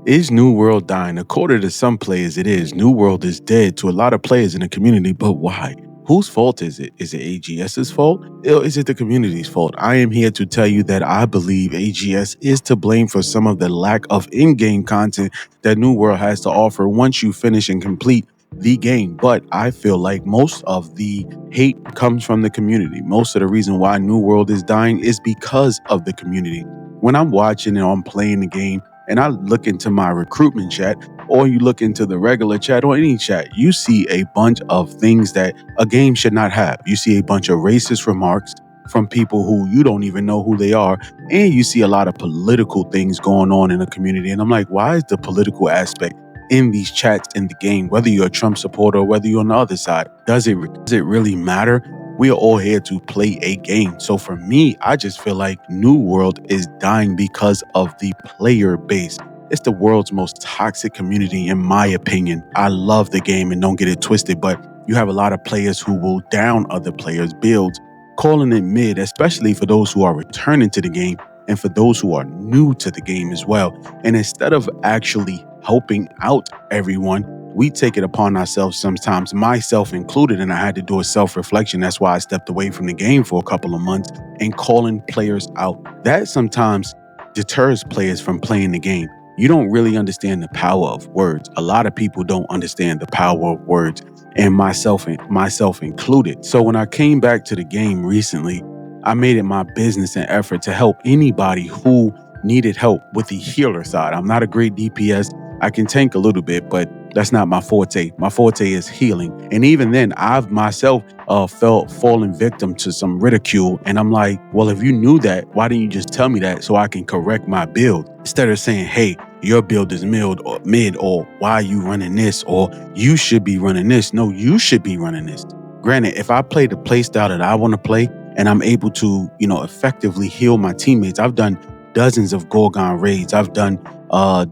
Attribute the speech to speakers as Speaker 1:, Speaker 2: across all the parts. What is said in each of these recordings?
Speaker 1: Is New World dying? According to some players, it is. New World is dead to a lot of players in the community, but why? Whose fault is it? Is it AGS's fault? Or is it the community's fault? I am here to tell you that I believe AGS is to blame for some of the lack of in-game content that New World has to offer once you finish and complete the game. But I feel like most of the hate comes from the community. Most of the reason why New World is dying is because of the community. When I'm watching and I'm playing the game, and I look into my recruitment chat, or you look into the regular chat or any chat, you see a bunch of things that a game should not have. You see a bunch of racist remarks from people who you don't even know who they are, and you see a lot of political things going on in the community. And I'm like, why is the political aspect in these chats in the game, whether you're a Trump supporter or whether you're on the other side? Does it really matter? We are all here to play a game. So for me, I just feel like New World is dying because of the player base. It's the world's most toxic community, in my opinion. I love the game and don't get it twisted, but you have a lot of players who will down other players' builds, calling it mid, especially for those who are returning to the game and for those who are new to the game as well. And instead of actually helping out everyone, we take it upon ourselves sometimes, myself included, and I had to do a self-reflection. That's why I stepped away from the game for a couple of months and calling players out. That sometimes deters players from playing the game. You don't really understand the power of words. A lot of people don't understand the power of words, and myself included. So when I came back to the game recently, I made it my business and effort to help anybody who needed help with the healer side. I'm not a great DPS. I can tank a little bit, but that's not my forte. My forte is healing. And even then, I've myself felt fallen victim to some ridicule. And I'm like, well, if you knew that, why didn't you just tell me that so I can correct my build? Instead of saying, hey, your build is mid, or why are you running this? Or you should be running this. No, you should be running this. Granted, if I play the play style that I want to play and I'm able to, effectively heal my teammates, I've done dozens of Gorgon raids. I've done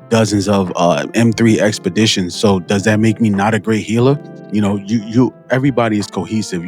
Speaker 1: dozens of M3 expeditions. So does that make me not a great healer? Everybody is cohesive.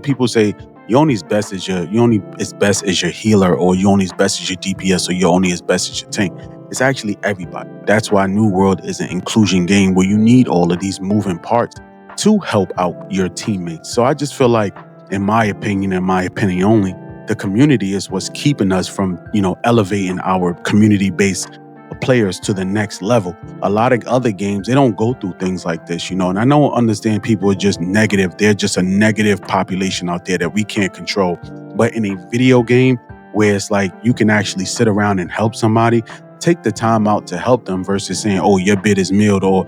Speaker 1: People say you only as best as your healer, or you only as best as your DPS, or you're only as best as your tank. It's actually everybody. That's why New World is an inclusion game where you need all of these moving parts to help out your teammates. So I just feel like, in my opinion only, the community is what's keeping us from, elevating our community-based players to the next level. A lot of other games, they don't go through things like this, and I don't understand people are just negative. They're just a negative population out there that we can't control. But in a video game where it's like you can actually sit around and help somebody, take the time out to help them versus saying, oh, your bid is milled, or,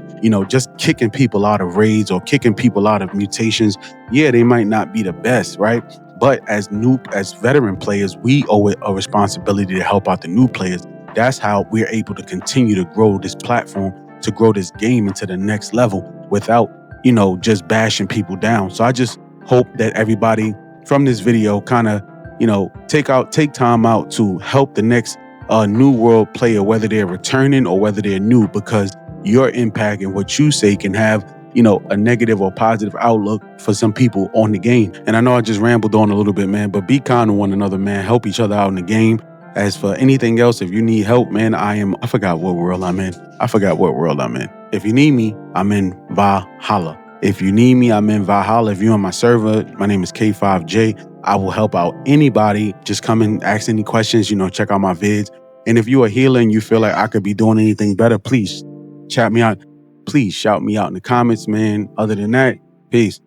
Speaker 1: just kicking people out of raids or kicking people out of mutations. Yeah, they might not be the best, right? But as veteran players, we owe it a responsibility to help out the new players. That's how we're able to continue to grow this platform, to grow this game into the next level without, just bashing people down. So I just hope that everybody from this video kind of, take time out to help the next New World player, whether they're returning or whether they're new, because your impact and what you say can have, a negative or positive outlook for some people on the game. And I know I just rambled on a little bit, man, but be kind to one another, man. Help each other out in the game. As for anything else, if you need help, man, I forgot what world I'm in. If you need me, I'm in Valhalla. If you're on my server, my name is K5J. I will help out anybody. Just come and ask any questions, check out my vids. And if you are healer and you feel like I could be doing anything better, please chat me out. Please shout me out in the comments, man. Other than that, peace.